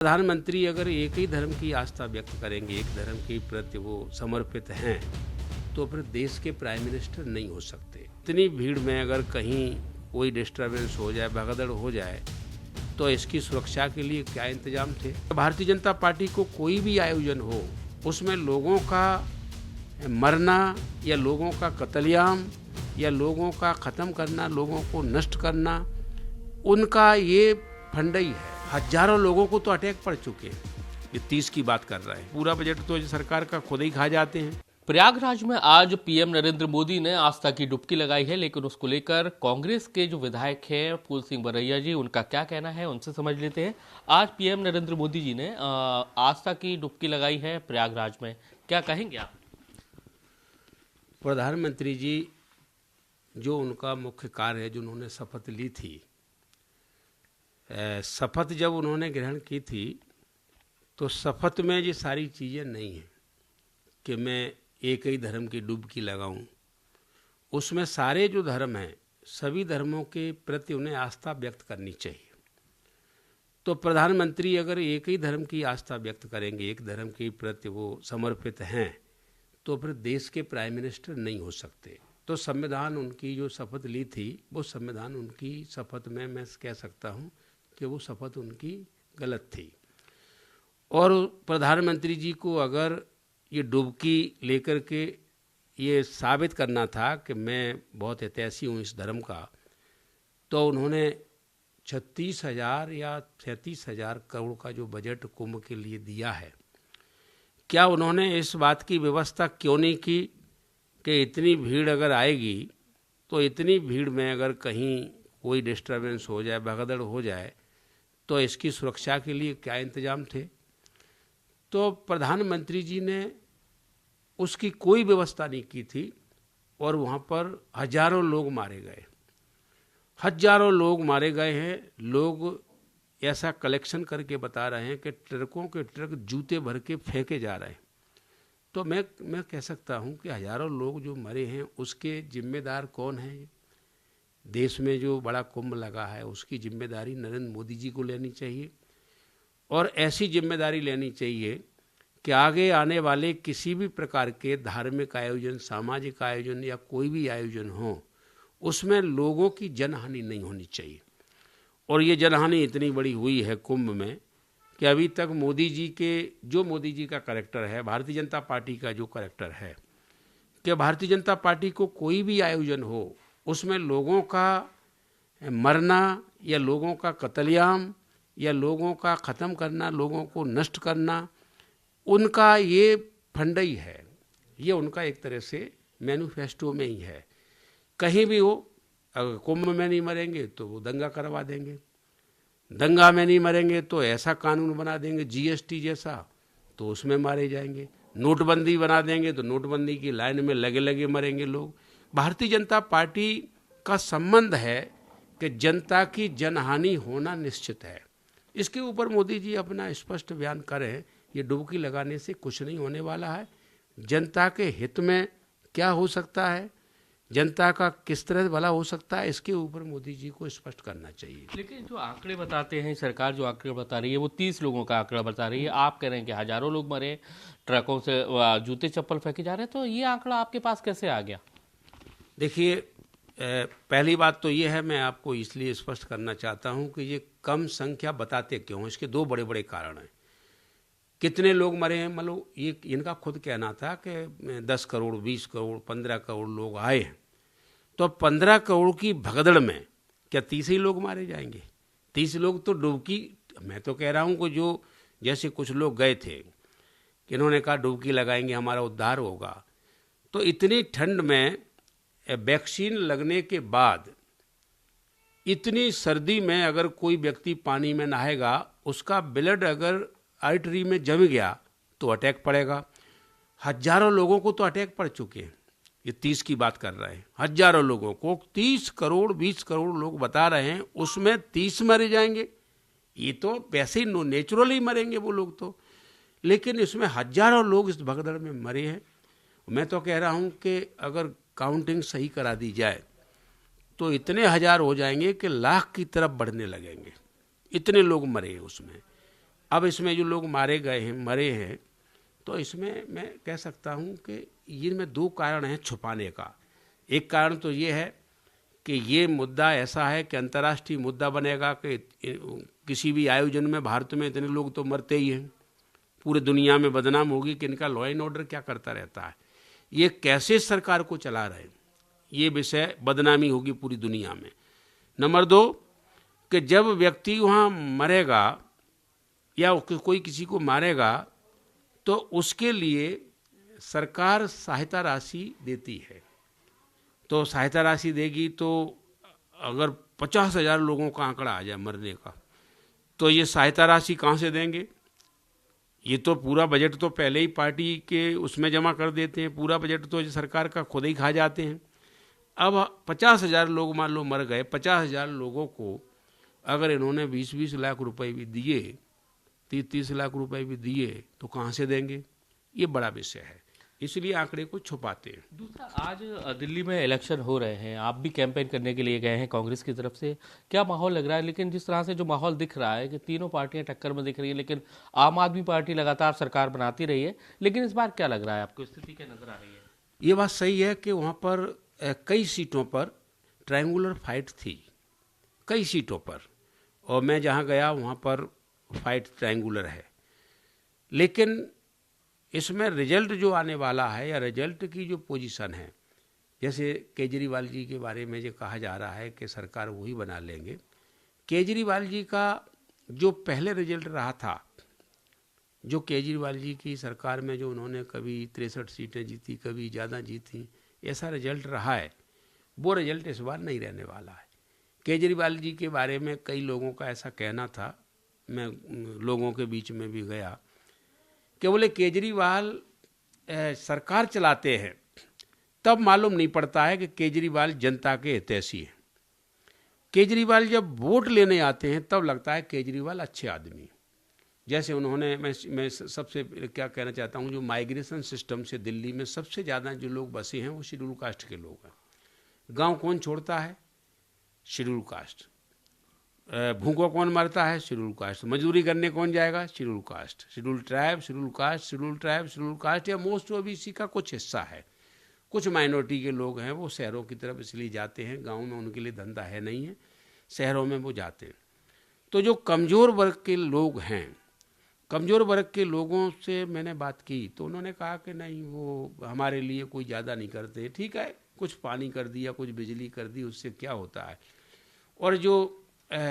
प्रधानमंत्री अगर एक ही धर्म की आस्था व्यक्त करेंगे, एक धर्म के प्रति वो समर्पित हैं, तो फिर देश के प्राइम मिनिस्टर नहीं हो सकते। इतनी भीड़ में अगर कहीं कोई डिस्टर्बेंस हो जाए, भगदड़ हो जाए, तो इसकी सुरक्षा के लिए क्या इंतजाम थे। भारतीय जनता पार्टी को कोई भी आयोजन हो, उसमें लोगों का मरना या लोगों का कत्लेआम या लोगों का ख़त्म करना, लोगों को नष्ट करना, उनका ये फंडा ही है। हजारों लोगों को तो अटैक पड़ चुके हैं। ये 30 की बात कर रहा है। पूरा बजट तो सरकार का खुद ही खा जाते हैं। प्रयागराज में आज पीएम नरेंद्र मोदी ने आस्था की डुबकी लगाई है, लेकिन उसको लेकर कांग्रेस के जो विधायक हैं फूल सिंह बरैया जी, उनका क्या कहना है उनसे समझ लेते हैं। आज पीएम नरेंद्र मोदी जी ने आस्था की डुबकी लगाई है प्रयागराज में, क्या कहेंगे आप? प्रधानमंत्री जी जो उनका मुख्य कार्य है, जो उन्होंने शपथ ली थी, शपथ जब उन्होंने ग्रहण की थी तो शपथ में ये सारी चीज़ें नहीं हैं कि मैं एक ही धर्म की डुबकी लगाऊं। उसमें सारे जो धर्म हैं, सभी धर्मों के प्रति उन्हें आस्था व्यक्त करनी चाहिए। तो प्रधानमंत्री अगर एक ही धर्म की आस्था व्यक्त करेंगे, एक धर्म के प्रति वो समर्पित हैं, तो फिर देश के प्राइम मिनिस्टर नहीं हो सकते। तो संविधान उनकी जो शपथ ली थी, वो संविधान उनकी शपथ में मैं कह सकता हूँ कि वो शपथ उनकी गलत थी। और प्रधानमंत्री जी को अगर ये डुबकी लेकर के ये साबित करना था कि मैं बहुत हितैषी हूँ इस धर्म का, तो उन्होंने 36,000 या 37,000 करोड़ का जो बजट कुंभ के लिए दिया है, क्या उन्होंने इस बात की व्यवस्था क्यों नहीं की कि इतनी भीड़ अगर आएगी तो इतनी भीड़ में अगर कहीं कोई डिस्टर्बेंस हो जाए, भगदड़ हो जाए, तो इसकी सुरक्षा के लिए क्या इंतजाम थे। तो प्रधानमंत्री जी ने उसकी कोई व्यवस्था नहीं की थी और वहाँ पर हजारों लोग मारे गए, हजारों लोग मारे गए हैं। लोग ऐसा कलेक्शन करके बता रहे हैं कि ट्रकों के ट्रक जूते भर के फेंके जा रहे हैं। तो मैं कह सकता हूँ कि हजारों लोग जो मरे हैं उसके जिम्मेदार कौन हैं। देश में जो बड़ा कुंभ लगा है उसकी जिम्मेदारी नरेंद्र मोदी जी को लेनी चाहिए, और ऐसी जिम्मेदारी लेनी चाहिए कि आगे आने वाले किसी भी प्रकार के धार्मिक आयोजन, सामाजिक आयोजन या कोई भी आयोजन हो, उसमें लोगों की जनहानि नहीं होनी चाहिए। और ये जनहानि इतनी बड़ी हुई है कुंभ में कि अभी तक मोदी जी का कैरेक्टर है, भारतीय जनता पार्टी का जो कैरेक्टर है, कि भारतीय जनता पार्टी को कोई भी आयोजन हो उसमें लोगों का मरना या लोगों का कत्लेआम या लोगों का ख़त्म करना, लोगों को नष्ट करना, उनका ये फंडा ही है। ये उनका एक तरह से मैनिफेस्टो में ही है। कहीं भी हो, अगर कुंभ में नहीं मरेंगे तो वो दंगा करवा देंगे, दंगा में नहीं मरेंगे तो ऐसा कानून बना देंगे जीएसटी जैसा, तो उसमें मारे जाएंगे। नोटबंदी बना देंगे तो नोटबंदी की लाइन में लगे लगे मरेंगे लोग। भारतीय जनता पार्टी का संबंध है कि जनता की जनहानि होना निश्चित है। इसके ऊपर मोदी जी अपना स्पष्ट बयान करें, ये डुबकी लगाने से कुछ नहीं होने वाला है। जनता के हित में क्या हो सकता है, जनता का किस तरह भला हो सकता है, इसके ऊपर मोदी जी को स्पष्ट करना चाहिए। लेकिन जो आंकड़े बताते हैं, सरकार जो आंकड़े बता रही है वो 30 लोगों का आंकड़ा बता रही है। आप कह रहे हैं कि हजारों लोग मरे, ट्रकों से जूते चप्पल फेंके जा रहे हैं, तो ये आंकड़ा आपके पास कैसे आ गया? देखिए, पहली बात तो ये है, मैं आपको इसलिए स्पष्ट करना चाहता हूँ कि ये कम संख्या बताते क्यों, इसके दो बड़े बड़े कारण हैं। कितने लोग मरे हैं, मतलब ये इनका खुद कहना था कि 10 करोड़, 20 करोड़, 15 करोड़ लोग आए हैं, तो 15 करोड़ की भगदड़ में क्या 30 ही लोग मारे जाएंगे? 30 लोग तो डुबकी, मैं तो कह रहा हूँ कि जो जैसे कुछ लोग गए थे कि इन्होंने कहा डुबकी लगाएंगे हमारा उद्धार होगा, तो इतनी ठंड में वैक्सीन लगने के बाद इतनी सर्दी में अगर कोई व्यक्ति पानी में नहाएगा, उसका ब्लड अगर आर्टरी में जम गया तो अटैक पड़ेगा। हजारों लोगों को तो अटैक पड़ चुके हैं। ये 30 की बात कर रहे हैं, हजारों लोगों को, 30 करोड़ 20 करोड़ लोग बता रहे हैं, उसमें 30 मरे जाएंगे। ये तो वैसे ही नेचुरली मरेंगे वो लोग तो, लेकिन इसमें हजारों लोग इस भगदड़ में मरे हैं। मैं तो कह रहा हूँ कि अगर काउंटिंग सही करा दी जाए तो इतने हजार हो जाएंगे कि लाख की तरफ बढ़ने लगेंगे, इतने लोग मरे उसमें। अब इसमें जो लोग मारे गए हैं, मरे हैं, तो इसमें मैं कह सकता हूँ कि इनमें दो कारण हैं छुपाने का। एक कारण तो ये है कि ये मुद्दा ऐसा है कि अंतर्राष्ट्रीय मुद्दा बनेगा कि किसी भी आयोजन में भारत में इतने लोग तो मरते ही हैं, पूरे दुनिया में बदनाम होगी कि इनका लॉ एंड ऑर्डर क्या करता रहता है, ये कैसे सरकार को चला रहे हैं, ये विषय बदनामी होगी पूरी दुनिया में। नंबर दो कि जब व्यक्ति वहाँ मरेगा या कोई किसी को मारेगा तो उसके लिए सरकार सहायता राशि देती है। तो सहायता राशि देगी तो अगर 50,000 लोगों का आंकड़ा आ जाए मरने का, तो ये सहायता राशि कहाँ से देंगे? ये तो पूरा बजट तो पहले ही पार्टी के उसमें जमा कर देते हैं, पूरा बजट तो सरकार का खुद ही खा जाते हैं। अब 50,000 लोग मान लो मर गए, 50,000 लोगों को अगर इन्होंने 20-20 लाख रुपए भी दिए, 30-30 लाख रुपए भी दिए, तो कहाँ से देंगे? ये बड़ा विषय है, इसलिए आंकड़े को छुपाते हैं। दूसरा, आज दिल्ली में इलेक्शन हो रहे हैं, आप भी कैंपेन करने के लिए गए हैं कांग्रेस की तरफ से, क्या माहौल लग रहा है? लेकिन जिस तरह से जो माहौल दिख रहा है कि तीनों पार्टियां टक्कर में दिख रही है, लेकिन आम आदमी पार्टी लगातार सरकार बनाती रही है, लेकिन इस बार क्या लग रहा है आपको, स्थिति क्या नजर आ रही है? ये बात सही है कि वहाँ पर कई सीटों पर ट्रायंगुलर फाइट थी, कई सीटों पर, और मैं जहाँ गया वहाँ पर फाइट ट्रायंगुलर है। लेकिन इसमें रिजल्ट जो आने वाला है या रिजल्ट की जो पोजीशन है, जैसे केजरीवाल जी के बारे में जो कहा जा रहा है कि सरकार वही बना लेंगे, केजरीवाल जी का जो पहले रिजल्ट रहा था, जो केजरीवाल जी की सरकार में जो उन्होंने कभी 63 सीटें जीती, कभी ज़्यादा जीती, ऐसा रिजल्ट रहा है, वो रिजल्ट इस बार नहीं रहने वाला है। केजरीवाल जी के बारे में कई लोगों का ऐसा कहना था, मैं लोगों के बीच में भी गया, कि बोले केजरीवाल सरकार चलाते हैं तब मालूम नहीं पड़ता है कि केजरीवाल जनता के हितैषी हैं। केजरीवाल जब वोट लेने आते हैं तब लगता है केजरीवाल अच्छे आदमी। जैसे उन्होंने, मैं सबसे क्या कहना चाहता हूँ, जो माइग्रेशन सिस्टम से दिल्ली में सबसे ज़्यादा जो लोग बसे हैं वो शेड्यूल कास्ट के लोग हैं। गांव कौन छोड़ता है? Schedule caste. भूखों कौन मरता है? Schedule caste. मजदूरी करने कौन जाएगा? Schedule caste. Schedule tribe, schedule caste, schedule tribe, schedule caste या मोस्ट ओबीसी का कुछ हिस्सा है। कुछ माइनॉरिटी के लोग हैं वो शहरों की तरफ इसलिए जाते हैं, गाँव में उनके लिए धंधा है नहीं है, शहरों में वो जाते हैं। तो जो कमज़ोर वर्ग के लोग हैं, कमज़ोर वर्ग के लोगों से मैंने बात की तो उन्होंने कहा कि नहीं, वो हमारे लिए कोई ज़्यादा नहीं करते, ठीक है, कुछ पानी कर दिया, कुछ बिजली कर दी, उससे क्या होता है। और जो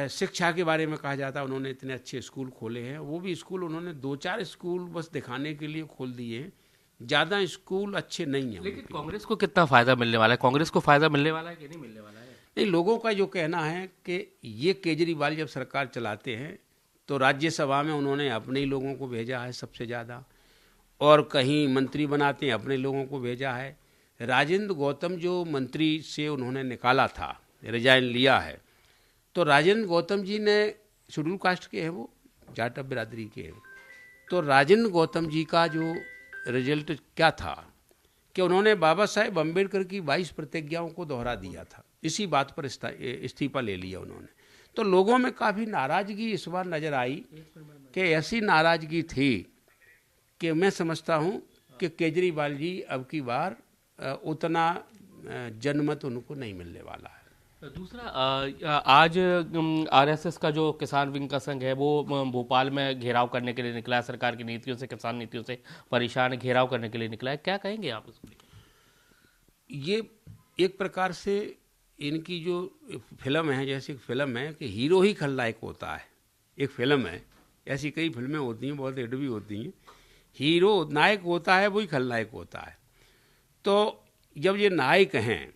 शिक्षा के बारे में कहा जाता है, उन्होंने इतने अच्छे स्कूल खोले हैं, वो भी स्कूल उन्होंने 2-4 स्कूल बस दिखाने के लिए खोल दिए हैं, ज़्यादा स्कूल अच्छे नहीं हैं। लेकिन कांग्रेस को कितना फायदा मिलने वाला है? कांग्रेस को फायदा मिलने वाला है कि नहीं मिलने वाला है? नहीं, लोगों का जो कहना है कि ये केजरीवाल जब सरकार चलाते हैं तो राज्यसभा में उन्होंने अपने ही लोगों को भेजा है सबसे ज़्यादा, और कहीं मंत्री बनाते हैं अपने लोगों को भेजा है। राजेंद्र गौतम जो मंत्री से उन्होंने निकाला था, रिजाइन लिया है, तो राजेंद्र गौतम जी ने शेड्यूल कास्ट के हैं, वो जाटव बिरादरी के हैं। तो राजेंद्र गौतम जी का जो रिजल्ट क्या था कि उन्होंने बाबा साहेब अम्बेडकर की 22 प्रतिज्ञाओं को दोहरा दिया था, इसी बात पर इस्तीफा ले लिया उन्होंने। तो लोगों में काफ़ी नाराज़गी इस बार नज़र आई कि ऐसी नाराज़गी थी कि मैं समझता हूँ कि केजरीवाल जी अब की बार उतना जनमत उनको नहीं मिलने वाला है। दूसरा, आज आरएसएस का जो किसान विंग का संघ है वो भोपाल में घेराव करने के लिए निकला है, सरकार की नीतियों से, किसान नीतियों से परेशान, घेराव करने के लिए निकला है, क्या कहेंगे आप इसको? ये एक प्रकार से इनकी जो फिल्म है, जैसे एक फिल्म है कि हीरो ही खलनायक होता है, एक फिल्म है, ऐसी कई फिल्में होती हैं, बहुत हिट भी होती हैं, हीरो नायक होता है, वही खलनायक होता है। तो जब ये नायक हैं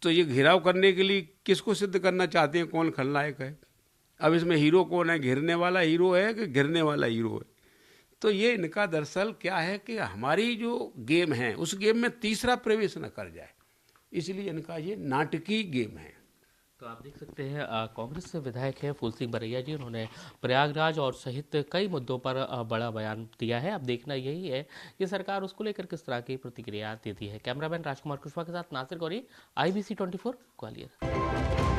तो ये घेराव करने के लिए किसको सिद्ध करना चाहते हैं कौन खलनायक है? अब इसमें हीरो कौन है? घेरने वाला हीरो है कि घिरने वाला हीरो है? तो ये इनका दरअसल क्या है कि हमारी जो गेम है उस गेम में तीसरा प्रवेश न कर जाए, इसलिए इनका ये नाटकीय गेम है। तो आप देख सकते हैं कांग्रेस से विधायक है फूल सिंह बरैया जी, उन्होंने प्रयागराज और सहित कई मुद्दों पर बड़ा बयान दिया है। अब देखना यही है कि सरकार उसको लेकर किस तरह की प्रतिक्रिया देती है। कैमरामैन राजकुमार कुशवाहा के साथ नासिर गौरी, IBC 24 ग्वालियर।